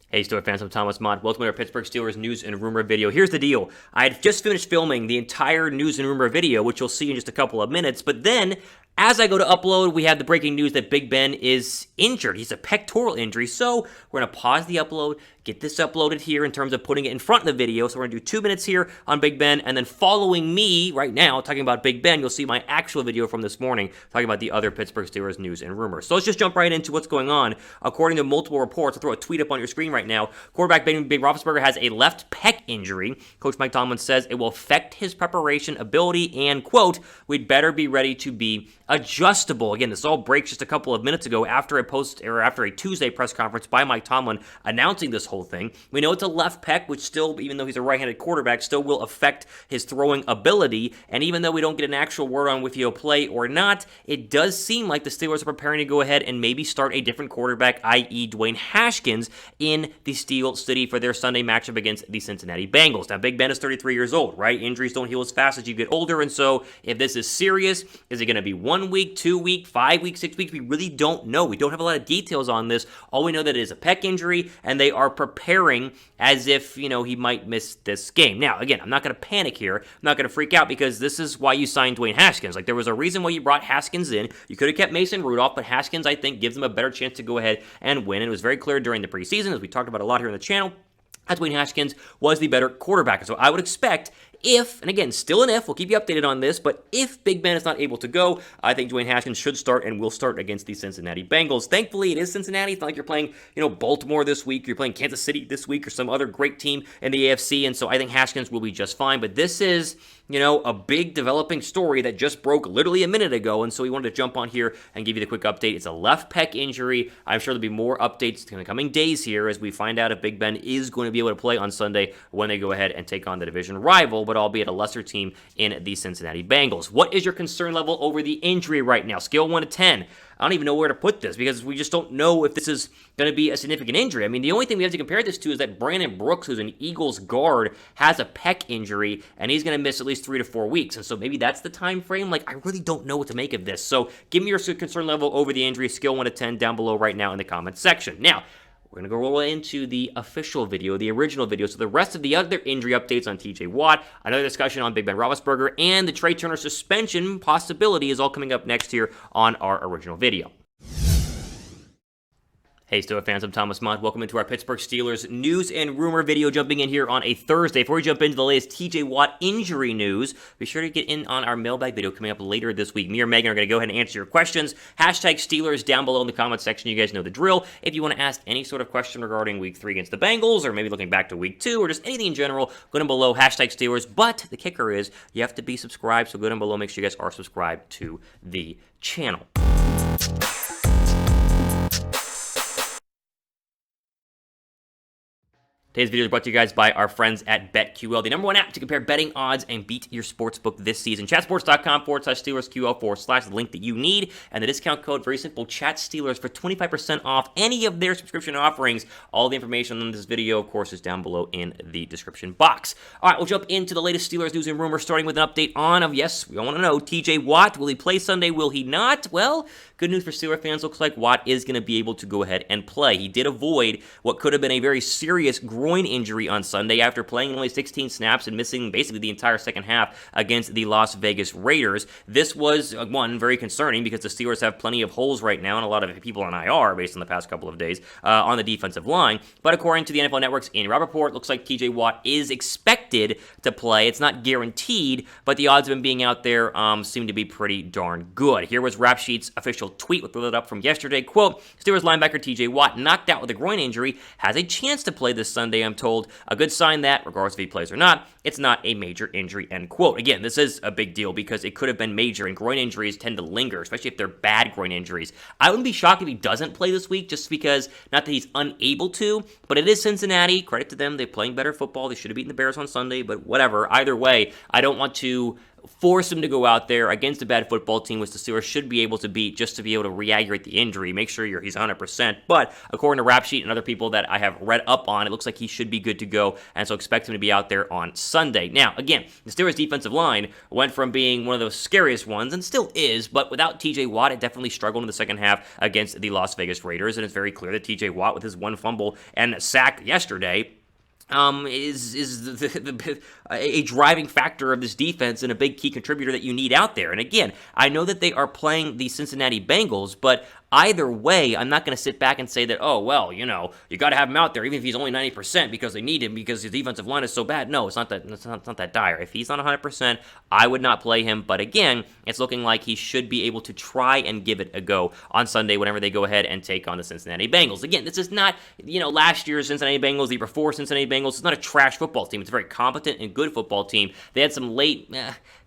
Hey, Steelers fans, I'm Thomas Mott. Welcome to our Pittsburgh Steelers news and rumor video. Here's the deal. I had just finished filming the entire news and rumor video, which you'll see in just a couple of minutes, but then as I go to upload, we have the breaking news that Big Ben is injured. He's a pectoral injury, so we're going to pause the upload, get this uploaded here in terms of putting it in front of the video. So we're going to do 2 minutes here on Big Ben, and then following me right now talking about Big Ben, you'll see my actual video from this morning talking about the other Pittsburgh Steelers news and rumors. So let's just jump right into what's going on. According to multiple reports, I'll throw a tweet up on your screen right now. Quarterback Ben Roethlisberger has a left pec injury. Coach Mike Tomlin says it will affect his preparation ability and, quote, we'd better be ready to be adjustable. Again, this all breaks just a couple of minutes ago after a Tuesday press conference by Mike Tomlin announcing this whole thing. We know it's a left pec, which still, even though he's a right-handed quarterback, still will affect his throwing ability. And even though we don't get an actual word on if he'll play or not, it does seem like the Steelers are preparing to go ahead and maybe start a different quarterback, i.e. Dwayne Haskins, in the Steel City for their Sunday matchup against the Cincinnati Bengals. Now, Big Ben is 33 years old, right? Injuries don't heal as fast as you get older, and so if this is serious, is it going to be 1 week, 2 week, 5 weeks, 6 weeks? We really don't know. We don't have a lot of details on this. All we know that it is a pec injury, and they are preparing as if, he might miss this game. Now, again, I'm not going to panic here. I'm not going to freak out because this is why you signed Dwayne Haskins. Like, there was a reason why you brought Haskins in. You could have kept Mason Rudolph, but Haskins, I think, gives them a better chance to go ahead and win. And it was very clear during the preseason, as we talked about a lot here on the channel, that Dwayne Haskins was the better quarterback. So I would expect if, and again, still an if, we'll keep you updated on this, but if Big Ben is not able to go, I think Dwayne Haskins should start and will start against the Cincinnati Bengals. Thankfully, it is Cincinnati. It's not like you're playing, Baltimore this week, you're playing Kansas City this week, or some other great team in the AFC, and so I think Haskins will be just fine, but this is, a big developing story that just broke literally a minute ago, and so we wanted to jump on here and give you the quick update. It's a left pec injury. I'm sure there'll be more updates in the coming days here as we find out if Big Ben is going to be able to play on Sunday when they go ahead and take on the division rival, but albeit a lesser team in the Cincinnati Bengals. What is your concern level over the injury right now? Scale 1 to 10. I don't even know where to put this because we just don't know if this is going to be a significant injury. I mean, the only thing we have to compare this to is that Brandon Brooks, who's an Eagles guard, has a pec injury, and he's going to miss at least 3 to 4 weeks. And so maybe that's the time frame. Like, I really don't know what to make of this. So give me your concern level over the injury, scale 1 to 10, down below right now in the comments section. Now, we're going to go roll into the official video, the original video. So the rest of the other injury updates on TJ Watt, another discussion on Big Ben Roethlisberger, and the Trey Turner suspension possibility is all coming up next here on our original video. Hey, Steelers fans, I'm Thomas Mott. Welcome into our Pittsburgh Steelers news and rumor video, jumping in here on a Thursday. Before we jump into the latest TJ Watt injury news, be sure to get in on our mailbag video coming up later this week. Me or Megan are going to go ahead and answer your questions. Hashtag Steelers down below in the comments section. You guys know the drill. If you want to ask any sort of question regarding week 3 against the Bengals, or maybe looking back to week 2, or just anything in general, go down below, hashtag Steelers. But the kicker is you have to be subscribed, so go down below. Make sure you guys are subscribed to the channel. Today's video is brought to you guys by our friends at BetQL, the #1 app to compare betting odds and beat your sportsbook this season. Chatsports.com/SteelersQL/ the link that you need, and the discount code, very simple, ChatSteelers for 25% off any of their subscription offerings. All the information on this video, of course, is down below in the description box. All right, we'll jump into the latest Steelers news and rumors, starting with an update yes, we all want to know, TJ Watt. Will he play Sunday? Will he not? Well, good news for Steelers fans. Looks like Watt is going to be able to go ahead and play. He did avoid what could have been a very serious groin injury on Sunday after playing only 16 snaps and missing basically the entire second half against the Las Vegas Raiders. This was, one, very concerning because the Steelers have plenty of holes right now and a lot of people on IR based on the past couple of days on the defensive line. But according to the NFL Network's Andy Rappaport, looks like TJ Watt is expected to play. It's not guaranteed, but the odds of him being out there seem to be pretty darn good. Here was Rap Sheet's official tweet with it up from yesterday. Quote, Steelers linebacker TJ Watt, knocked out with a groin injury, has a chance to play this Sunday, I'm told. A good sign that, regardless if he plays or not, it's not a major injury, end quote. Again, this is a big deal because it could have been major, and groin injuries tend to linger, especially if they're bad groin injuries. I wouldn't be shocked if he doesn't play this week, just because, not that he's unable to, but it is Cincinnati. Credit to them. They're playing better football. They should have beaten the Bears on Sunday, but whatever. Either way, I don't want to force him to go out there against a bad football team, which the Steelers should be able to beat just to be able to re-aggravate the injury, make sure he's 100%. But according to Rap Sheet and other people that I have read up on, it looks like he should be good to go, and so expect him to be out there on Sunday. Now, again, the Steelers' defensive line went from being one of those scariest ones, and still is, but without TJ Watt, it definitely struggled in the second half against the Las Vegas Raiders, and it's very clear that TJ Watt, with his one fumble and sack yesterday, is a driving factor of this defense and a big key contributor that you need out there. And again, I know that they are playing the Cincinnati Bengals, but either way, I'm not going to sit back and say that, oh, well, you got to have him out there, even if he's only 90% because they need him because his defensive line is so bad. No, it's not that dire. If he's not 100%, I would not play him. But again, it's looking like he should be able to try and give it a go on Sunday whenever they go ahead and take on the Cincinnati Bengals. Again, this is not, last year's Cincinnati Bengals, the year before Cincinnati Bengals. It's not a trash football team. It's a very competent and good football team. They had some late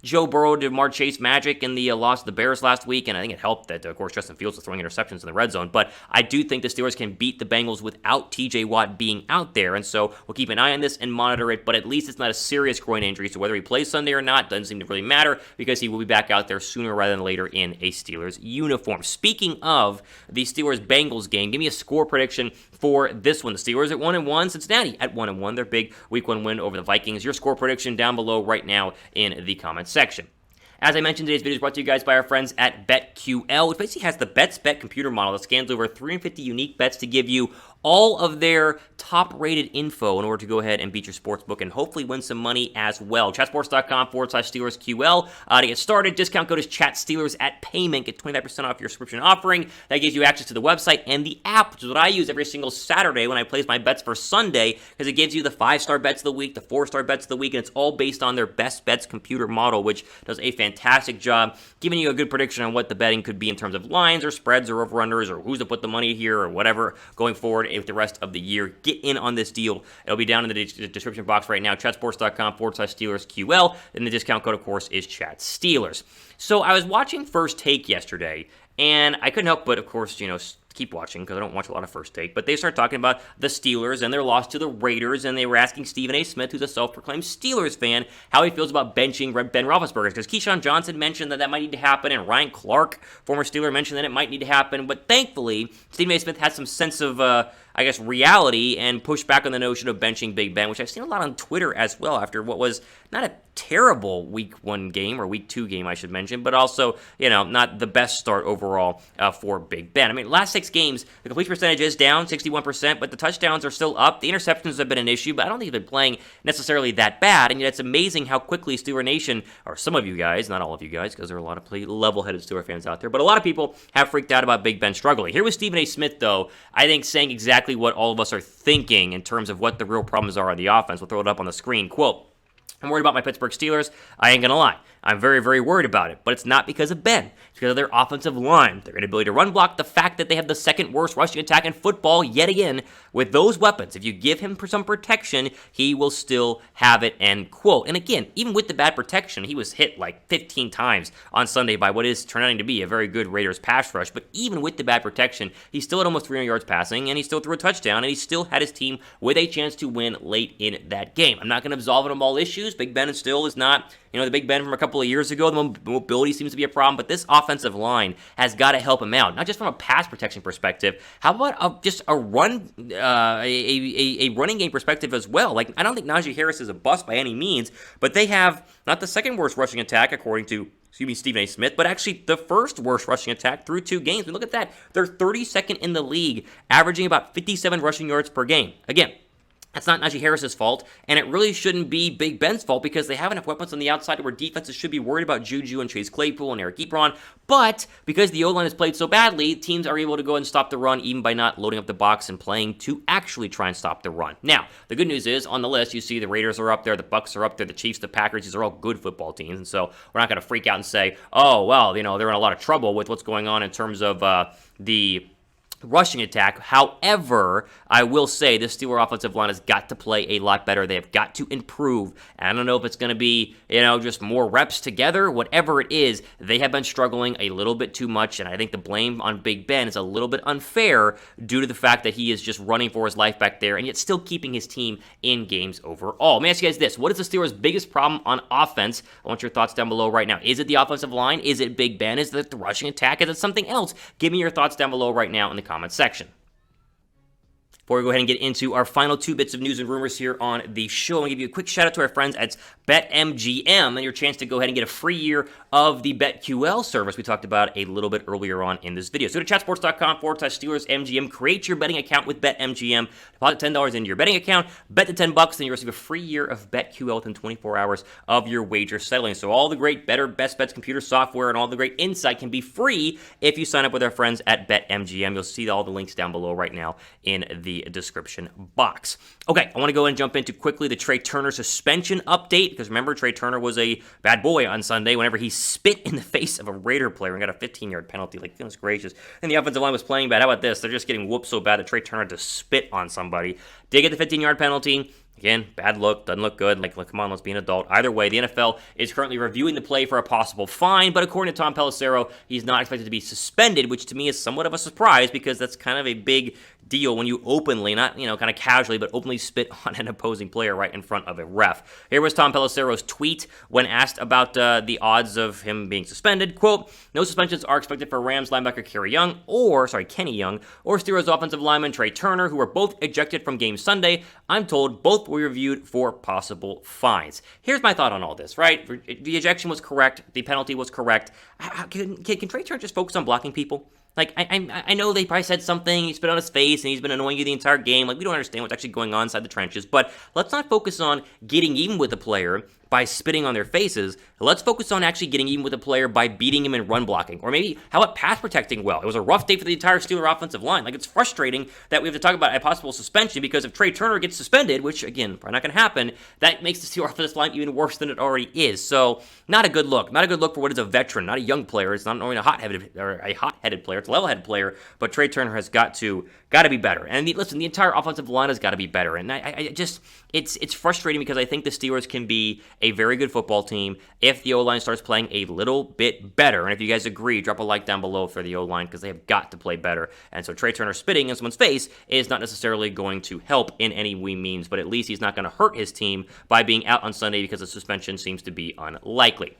Joe Burrow to Jamar Chase magic in the loss to the Bears last week, and I think it helped that, of course, Justin Fields was throwing interceptions in the red zone. But I do think the Steelers can beat the Bengals without TJ Watt being out there, and so we'll keep an eye on this and monitor it, but at least it's not a serious groin injury, so whether he plays Sunday or not doesn't seem to really matter because he will be back out there sooner rather than later in a Steelers uniform. Speaking of the Steelers-Bengals game, give me a score prediction for this one. The Steelers at 1-1, Cincinnati at 1-1, their big Week 1 win over the Vikings. Your score prediction down below right now in the comments section. As I mentioned, today's video is brought to you guys by our friends at BetQL, which basically has the BetsBet computer model that scans over 350 unique bets to give you all of their top-rated info in order to go ahead and beat your sportsbook and hopefully win some money as well. Chatsports.com/SteelersQL. To get started, discount code is ChatSteelers at payment. Get 25% off your subscription offering. That gives you access to the website and the app, which is what I use every single Saturday when I place my bets for Sunday, because it gives you the 5-star bets of the week, the 4-star bets of the week, and it's all based on their best bets computer model, which does a fantastic job giving you a good prediction on what the betting could be in terms of lines or spreads or over-unders or who's to put the money here or whatever going forward with the rest of the year. Get in on this deal. It'll be down in the description box right now, chatsports.com/SteelersQL, and the discount code, of course, is ChatSteelers. So I was watching First Take yesterday, and I couldn't help but, of course, keep watching because I don't watch a lot of First Take, but they started talking about the Steelers and their loss to the Raiders, and they were asking Stephen A. Smith, who's a self-proclaimed Steelers fan, how he feels about benching Ben Roethlisberger, because Keyshawn Johnson mentioned that might need to happen, and Ryan Clark, former Steeler, mentioned that it might need to happen, but thankfully, Stephen A. Smith had some sense of reality and pushed back on the notion of benching Big Ben, which I've seen a lot on Twitter as well after what was not a terrible Week 1 game, or Week 2 game, I should mention, but also, not the best start overall for Big Ben. I mean, last 6 games, the completion percentage is down 61%, but the touchdowns are still up. The interceptions have been an issue, but I don't think they've been playing necessarily that bad, and yet it's amazing how quickly Steeler Nation, or some of you guys, not all of you guys, because there are a lot of level-headed Steeler fans out there, but a lot of people have freaked out about Big Ben struggling. Here was Stephen A. Smith, though, I think saying exactly what all of us are thinking in terms of what the real problems are on the offense. We'll throw it up on the screen. Quote, "I'm worried about my Pittsburgh Steelers. I ain't going to lie. I'm very, very worried about it, but it's not because of Ben. It's because of their offensive line, their inability to run block, the fact that they have the second worst rushing attack in football yet again. With those weapons, if you give him some protection, he will still have it," end quote. And again, even with the bad protection, he was hit like 15 times on Sunday by what is turning to be a very good Raiders pass rush. But even with the bad protection, he still had almost 300 yards passing, and he still threw a touchdown, and he still had his team with a chance to win late in that game. I'm not going to absolve him of all issues. Big Ben still is not, the Big Ben from a couple of years ago. The mobility seems to be a problem, but this offensive line has got to help him out, not just from a pass protection perspective. How about just a run, a running game perspective as well? Like, I don't think Najee Harris is a bust by any means, but they have not the second worst rushing attack according to Stephen A. Smith, but actually the first worst rushing attack through 2 games. Look at that. They're 32nd in the league, averaging about 57 rushing yards per game. Again, that's not Najee Harris's fault, and it really shouldn't be Big Ben's fault because they have enough weapons on the outside where defenses should be worried about Juju and Chase Claypool and Eric Ebron, but because the O-line has played so badly, teams are able to go and stop the run even by not loading up the box and playing to actually try and stop the run. Now, the good news is, on the list, you see the Raiders are up there, the Bucs are up there, the Chiefs, the Packers, these are all good football teams, and so we're not going to freak out and say, oh, well, they're in a lot of trouble with what's going on in terms of the rushing attack. However, I will say this Steelers offensive line has got to play a lot better. They have got to improve. And I don't know if it's going to be, just more reps together. Whatever it is, they have been struggling a little bit too much. And I think the blame on Big Ben is a little bit unfair due to the fact that he is just running for his life back there and yet still keeping his team in games overall. Let me ask you guys this. What is the Steelers' biggest problem on offense? I want your thoughts down below right now. Is it the offensive line? Is it Big Ben? Is it the rushing attack? Is it something else? Give me your thoughts down below right now in the comment section. Before we go ahead and get into our final 2 bits of news and rumors here on the show, I'm going to give you a quick shout out to our friends at BetMGM and your chance to go ahead and get a free year of the BetQL service we talked about a little bit earlier on in this video. So go to chatsports.com/SteelersMGM, create your betting account with BetMGM, deposit $10 into your betting account, bet the $10, then you receive a free year of BetQL within 24 hours of your wager settling. So all the great best bets computer software and all the great insight can be free if you sign up with our friends at BetMGM. You'll see all the links down below right now in the description box. Okay, I want to go and jump into quickly the Trey Turner suspension update, because remember, Trey Turner was a bad boy on Sunday whenever he spit in the face of a Raider player and got a 15-yard penalty. Like, goodness gracious. And the offensive line was playing bad. How about this? They're just getting whooped so bad that Trey Turner had to spit on somebody. Did get the 15-yard penalty. Again, bad look, doesn't look good. Like, come on, let's be an adult. Either way, the NFL is currently reviewing the play for a possible fine, but according to Tom Pelissero, he's not expected to be suspended, which to me is somewhat of a surprise because that's kind of a big deal when you openly, not, kind of casually, but openly spit on an opposing player right in front of a ref. Here was Tom Pelissero's tweet when asked about the odds of him being suspended. Quote, no suspensions are expected for Rams linebacker Kenny Young, or Steelers offensive lineman Trey Turner, who were both ejected from game Sunday. I'm told both were reviewed for possible fines. Here's my thought on all this, right? The ejection was correct. The penalty was correct. Can Trey Turner just focus on blocking people? Like, I know they probably said something, he spit on his face, and he's been annoying you the entire game. Like, we don't understand what's actually going on inside the trenches, but let's not focus on getting even with the player by spitting on their faces. Let's focus on actually getting even with a player by beating him in run blocking. Or maybe, how about pass protecting well? It was a rough day for the entire Steelers offensive line. Like, it's frustrating that we have to talk about a possible suspension because if Trey Turner gets suspended, which, again, probably not going to happen, that makes the Steelers offensive line even worse than it already is. So, not a good look. Not a good look for what is a veteran, not a young player. It's not only a hot-headed player, it's a level-headed player, but Trey Turner has got to be better. And listen, the entire offensive line has got to be better. And it's frustrating because I think the Steelers can be a very good football team if the O-line starts playing a little bit better. And if you guys agree, drop a like down below for the O-line because they have got to play better. And so Trey Turner spitting in someone's face is not necessarily going to help in any means, but at least he's not going to hurt his team by being out on Sunday because the suspension seems to be unlikely.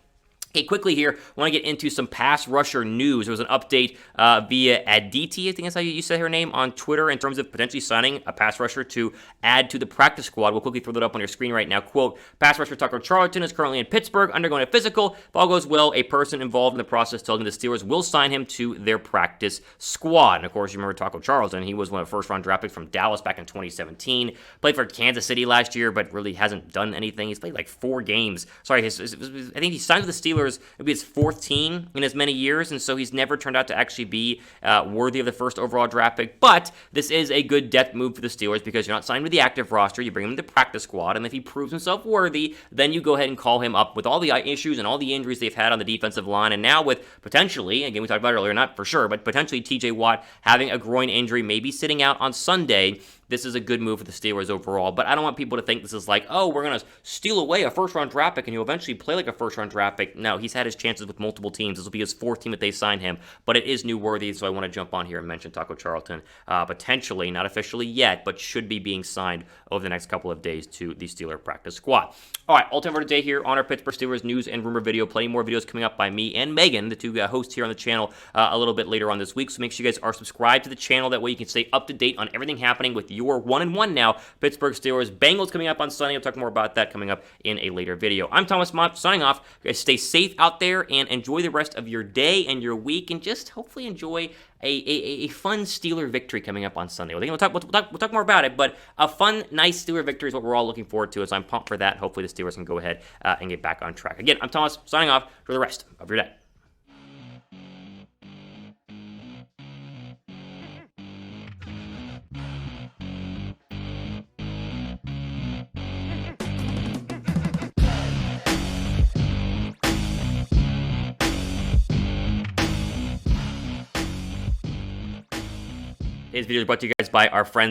Okay, quickly here, I want to get into some pass rusher news. There was an update via Aditi, I think that's how you say her name, on Twitter in terms of potentially signing a pass rusher to add to the practice squad. We'll quickly throw that up on your screen right now. Quote, pass rusher Taco Charlton is currently in Pittsburgh undergoing a physical. If all goes well, a person involved in the process telling the Steelers will sign him to their practice squad. And of course, you remember Taco Charlton. He was one of the first-round draft picks from Dallas back in 2017. Played for Kansas City last year, but really hasn't done anything. He's played like 4 games. Sorry, I think he signed with the Steelers. It'll be his 4th team in as many years, and so he's never turned out to actually be worthy of the first overall draft pick. But this is a good depth move for the Steelers because you're not signed with the active roster. You bring him to the practice squad, and if he proves himself worthy, then you go ahead and call him up with all the issues and all the injuries they've had on the defensive line. And now with potentially, again, we talked about it earlier, not for sure, but potentially TJ Watt having a groin injury, maybe sitting out on Sunday, this is a good move for the Steelers overall. But I don't want people to think this is like, oh, we're going to steal away a first-round draft pick and you'll eventually play like a first-round draft pick. No, he's had his chances with multiple teams. This will be his 4th team that they sign him. But it is newsworthy, so I want to jump on here and mention Taco Charlton. Potentially, not officially yet, but should be being signed over the next couple of days to the Steelers practice squad. All right, all time for today here on our Pittsburgh Steelers news and rumor video. Plenty more videos coming up by me and Megan, the 2 hosts here on the channel, a little bit later on this week. So make sure you guys are subscribed to the channel. That way you can stay up to date on everything happening with your 1-1 now Pittsburgh Steelers. Bengals coming up on Sunday. I'll talk more about that coming up in a later video. I'm Thomas Mott signing off. You guys stay safe out there and enjoy the rest of your day and your week, and just hopefully enjoy a fun Steeler victory coming up on Sunday. We'll talk more about it, but a fun, nice Steeler victory is what we're all looking forward to, so I'm pumped for that. Hopefully the Steelers can go ahead and get back on track. Again, I'm Thomas signing off for the rest of your day. Today's video is brought to you guys by our friends